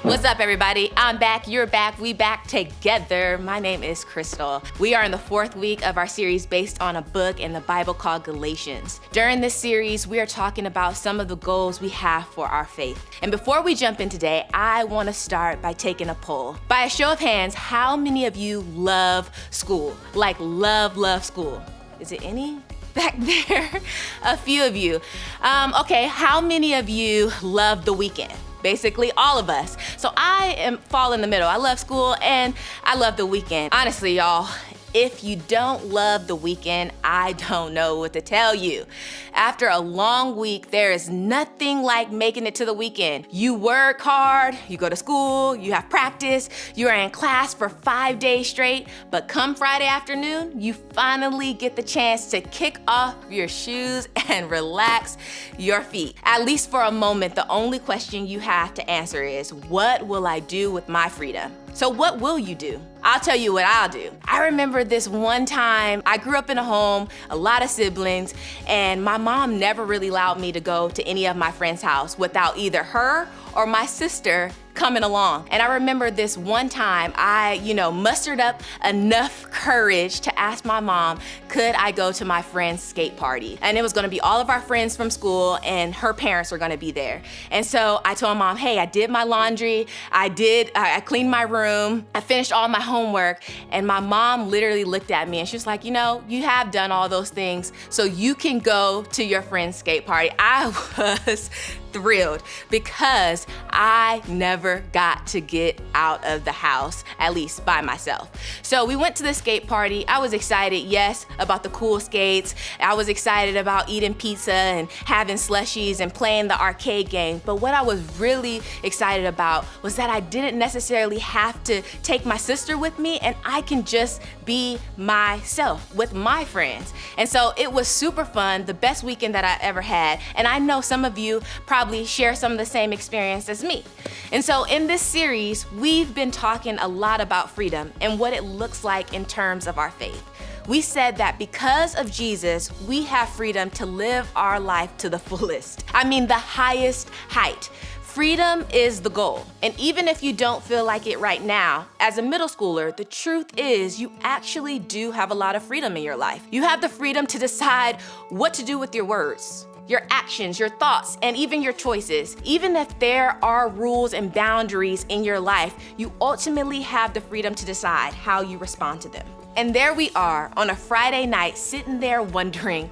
What's up, everybody? I'm back, you're back, we back together. My name is Crystal. We are in the 4th week of our series based on a book in the Bible called Galatians. During this series, we are talking about some of the goals we have for our faith. And before we jump in today, I want to start by taking a poll. By a show of hands, how many of you love school? Like love school? Is it any back there? A few of you. Okay, how many of you love the weekend? Basically all of us. So I fall in the middle. I love school and I love the weekend. Honestly, y'all, if you don't love the weekend, I don't know what to tell you. After a long week, there is nothing like making it to the weekend. You work hard, you go to school, you have practice, you are in class for 5 days straight, but come Friday afternoon, you finally get the chance to kick off your shoes and relax your feet. At least for a moment, the only question you have to answer is, what will I do with my freedom? So what will you do? I'll tell you what I'll do. I remember this one time, I grew up in a home, a lot of siblings, and my mom never really allowed me to go to any of my friends' house without either her or my sister coming along. And I remember this one time I, mustered up enough courage to ask my mom, could I go to my friend's skate party? And it was gonna be all of our friends from school and her parents were gonna be there. And so I told mom, hey, I did my laundry, I cleaned my room, I finished all my homework, and my mom literally looked at me and she was like, you have done all those things, so you can go to your friend's skate party. I was thrilled because I never got to get out of the house, at least by myself. So we went to the skate party. I was excited, yes, about the cool skates. I was excited about eating pizza and having slushies and playing the arcade game. But what I was really excited about was that I didn't necessarily have to take my sister with me and I can just be myself with my friends. And so it was super fun, the best weekend that I ever had. And I know some of you probably share some of the same experience as me. And so in this series, we've been talking a lot about freedom and what it looks like in terms of our faith. We said that because of Jesus, we have freedom to live our life to the fullest. I mean, the highest height. Freedom is the goal. And even if you don't feel like it right now, as a middle schooler, the truth is you actually do have a lot of freedom in your life. You have the freedom to decide what to do with your words, your actions, your thoughts, and even your choices. Even if there are rules and boundaries in your life, you ultimately have the freedom to decide how you respond to them. And there we are on a Friday night, sitting there wondering,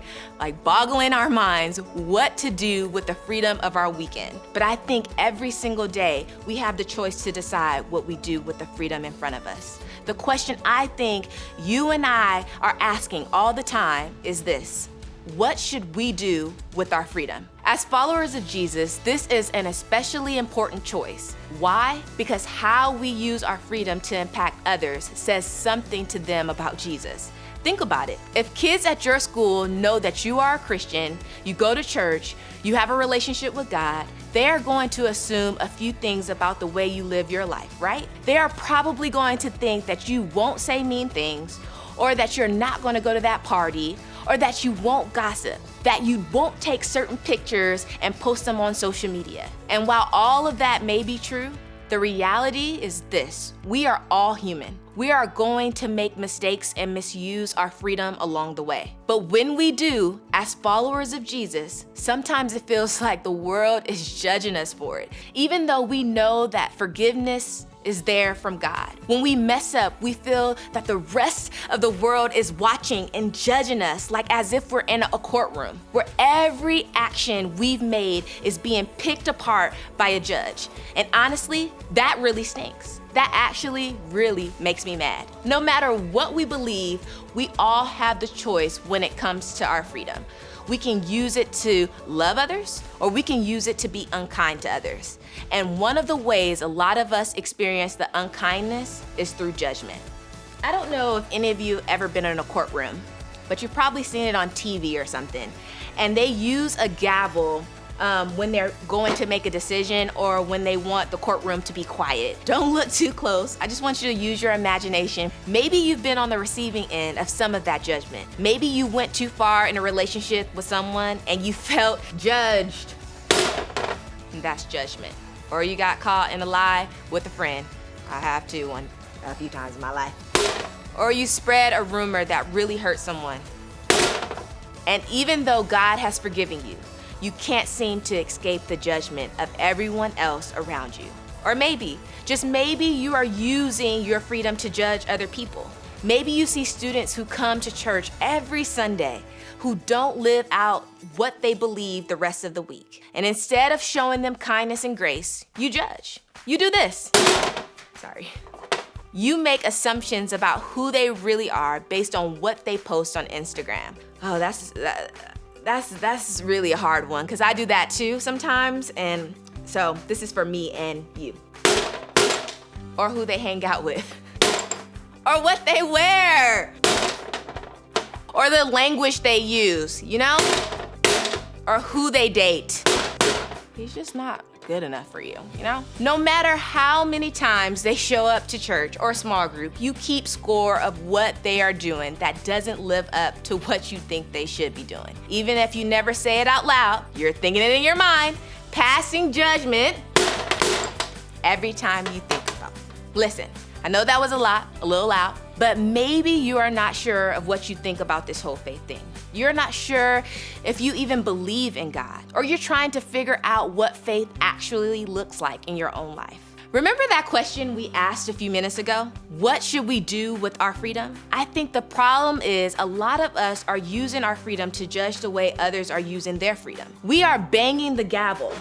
boggling our minds, what to do with the freedom of our weekend. But I think every single day, we have the choice to decide what we do with the freedom in front of us. The question I think you and I are asking all the time is this: what should we do with our freedom? As followers of Jesus, this is an especially important choice. Why? Because how we use our freedom to impact others says something to them about Jesus. Think about it. If kids at your school know that you are a Christian, you go to church, you have a relationship with God, they are going to assume a few things about the way you live your life, right? They are probably going to think that you won't say mean things, or that you're not going to go to that party, or that you won't gossip, that you won't take certain pictures and post them on social media. And while all of that may be true, the reality is this: we are all human. We are going to make mistakes and misuse our freedom along the way. But when we do, as followers of Jesus, sometimes it feels like the world is judging us for it, even though we know that forgiveness is there from God. When we mess up, we feel that the rest of the world is watching and judging us, like as if we're in a courtroom where every action we've made is being picked apart by a judge. And honestly, that really stinks. That actually really makes me mad. No matter what we believe, we all have the choice when it comes to our freedom. We can use it to love others, or we can use it to be unkind to others. And one of the ways a lot of us experience the unkindness is through judgment. I don't know if any of you ever been in a courtroom, but you've probably seen it on TV or something. And they use a gavel when they're going to make a decision or when they want the courtroom to be quiet. Don't look too close. I just want you to use your imagination. Maybe you've been on the receiving end of some of that judgment. Maybe you went too far in a relationship with someone and you felt judged. And that's judgment. Or you got caught in a lie with a friend. I have too, a few times in my life. Or you spread a rumor that really hurt someone. And even though God has forgiven you, you can't seem to escape the judgment of everyone else around you. Or maybe, just maybe, you are using your freedom to judge other people. Maybe you see students who come to church every Sunday who don't live out what they believe the rest of the week. And instead of showing them kindness and grace, you judge. You do this. Sorry. You make assumptions about who they really are based on what they post on Instagram. Oh, that's really a hard one, because I do that too sometimes. And so this is for me and you. Or who they hang out with. Or what they wear. Or the language they use, you know? Or who they date. He's just not good enough for you, you know? No matter how many times they show up to church or small group, you keep score of what they are doing that doesn't live up to what you think they should be doing. Even if you never say it out loud, you're thinking it in your mind, passing judgment every time you think about it. Listen, I know that was a little loud, but maybe you are not sure of what you think about this whole faith thing. You're not sure if you even believe in God, or you're trying to figure out what faith actually looks like in your own life. Remember that question we asked a few minutes ago? What should we do with our freedom? I think the problem is a lot of us are using our freedom to judge the way others are using their freedom. We are banging the gavel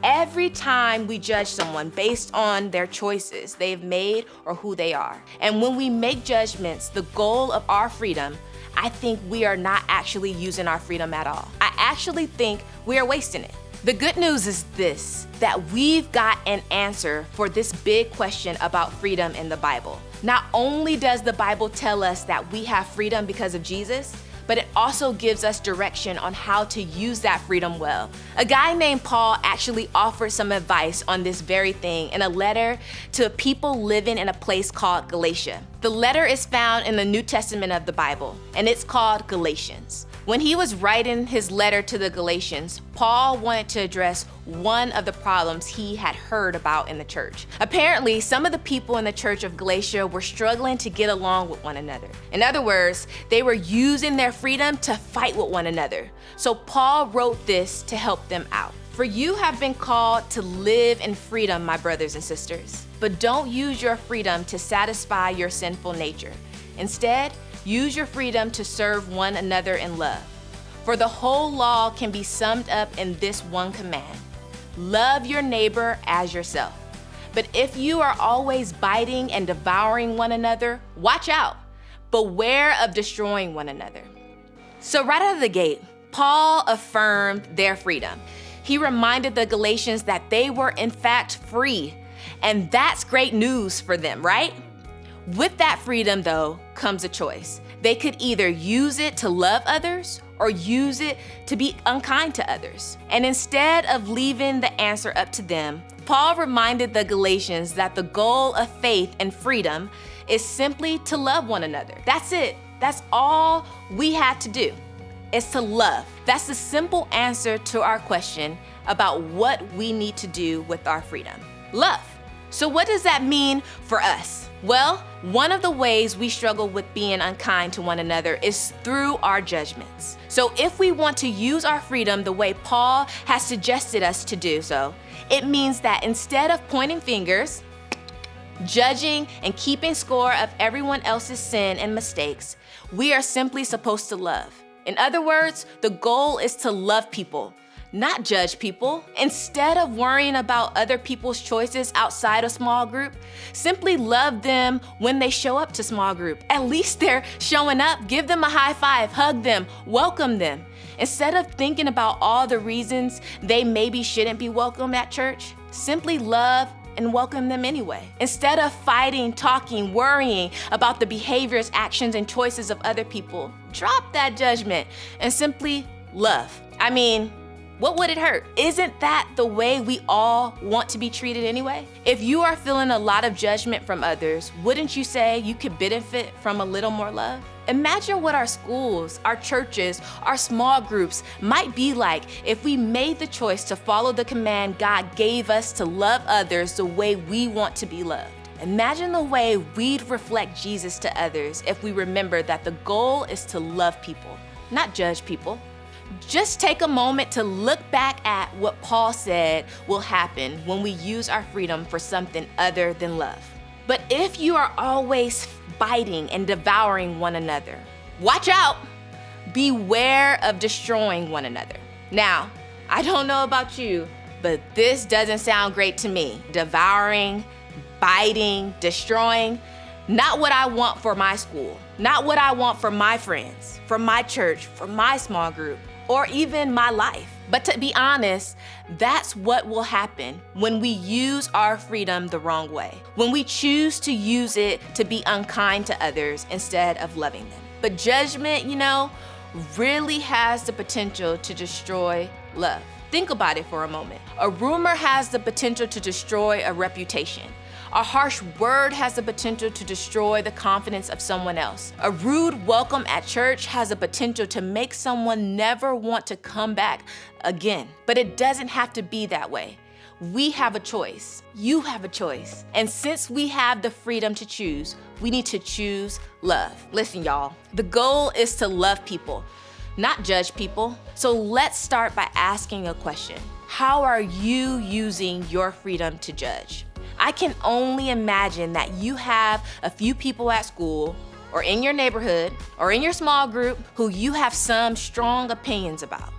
every time we judge someone based on their choices they've made or who they are. And when we make judgments, the goal of our freedom, I think we are not actually using our freedom at all. I actually think we are wasting it. The good news is this, that we've got an answer for this big question about freedom in the Bible. Not only does the Bible tell us that we have freedom because of Jesus, but it also gives us direction on how to use that freedom well. A guy named Paul actually offered some advice on this very thing in a letter to people living in a place called Galatia. The letter is found in the New Testament of the Bible, and it's called Galatians. When he was writing his letter to the Galatians, Paul wanted to address one of the problems he had heard about in the church. Apparently, some of the people in the church of Galatia were struggling to get along with one another. In other words, they were using their freedom to fight with one another. So Paul wrote this to help them out. For you have been called to live in freedom, my brothers and sisters, but don't use your freedom to satisfy your sinful nature. Instead, use your freedom to serve one another in love. For the whole law can be summed up in this one command: love your neighbor as yourself. But if you are always biting and devouring one another, watch out. Beware of destroying one another. So right out of the gate, Paul affirmed their freedom. He reminded the Galatians that they were in fact free. And that's great news for them, right? With that freedom, though, comes a choice. They could either use it to love others or use it to be unkind to others. And instead of leaving the answer up to them, Paul reminded the Galatians that the goal of faith and freedom is simply to love one another. That's it. That's all we have to do, is to love. That's the simple answer to our question about what we need to do with our freedom. Love. So what does that mean for us? Well, one of the ways we struggle with being unkind to one another is through our judgments. So if we want to use our freedom the way Paul has suggested us to do so, it means that instead of pointing fingers, judging, and keeping score of everyone else's sin and mistakes, we are simply supposed to love. In other words, the goal is to love people, not judge people. Instead of worrying about other people's choices outside a small group, simply love them when they show up to small group. At least they're showing up. Give them a high five, hug them, welcome them. Instead of thinking about all the reasons they maybe shouldn't be welcome at church, simply love and welcome them anyway. Instead of fighting, talking, worrying about the behaviors, actions, and choices of other people, drop that judgment and simply love. I mean, what would it hurt? Isn't that the way we all want to be treated anyway? If you are feeling a lot of judgment from others, wouldn't you say you could benefit from a little more love? Imagine what our schools, our churches, our small groups might be like if we made the choice to follow the command God gave us to love others the way we want to be loved. Imagine the way we'd reflect Jesus to others if we remember that the goal is to love people, not judge people. Just take a moment to look back at what Paul said will happen when we use our freedom for something other than love. But if you are always biting and devouring one another, watch out! Beware of destroying one another. Now, I don't know about you, but this doesn't sound great to me. Devouring, biting, destroying, not what I want for my school, not what I want for my friends, for my church, for my small group, or even my life. But to be honest, that's what will happen when we use our freedom the wrong way, when we choose to use it to be unkind to others instead of loving them. But judgment, really has the potential to destroy love. Think about it for a moment. A rumor has the potential to destroy a reputation. A harsh word has the potential to destroy the confidence of someone else. A rude welcome at church has the potential to make someone never want to come back again. But it doesn't have to be that way. We have a choice. You have a choice. And since we have the freedom to choose, we need to choose love. Listen, y'all, the goal is to love people, not judge people. So let's start by asking a question. How are you using your freedom to judge? I can only imagine that you have a few people at school or in your neighborhood or in your small group who you have some strong opinions about.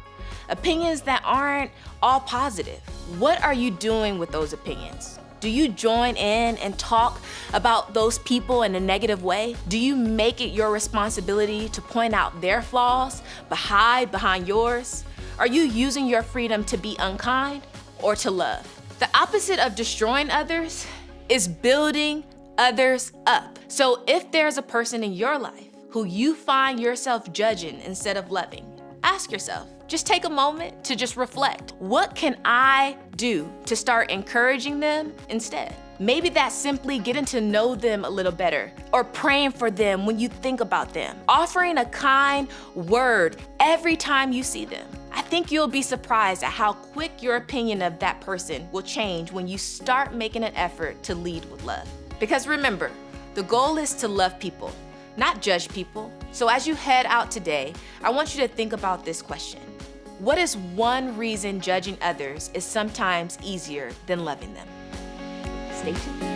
Opinions that aren't all positive. What are you doing with those opinions? Do you join in and talk about those people in a negative way? Do you make it your responsibility to point out their flaws but hide behind yours? Are you using your freedom to be unkind or to love? The opposite of destroying others is building others up. So if there's a person in your life who you find yourself judging instead of loving, ask yourself, just take a moment to just reflect. What can I do to start encouraging them instead? Maybe that's simply getting to know them a little better or praying for them when you think about them, offering a kind word every time you see them. I think you'll be surprised at how quick your opinion of that person will change when you start making an effort to lead with love. Because remember, the goal is to love people, not judge people. So as you head out today, I want you to think about this question. What is one reason judging others is sometimes easier than loving them? Stay tuned.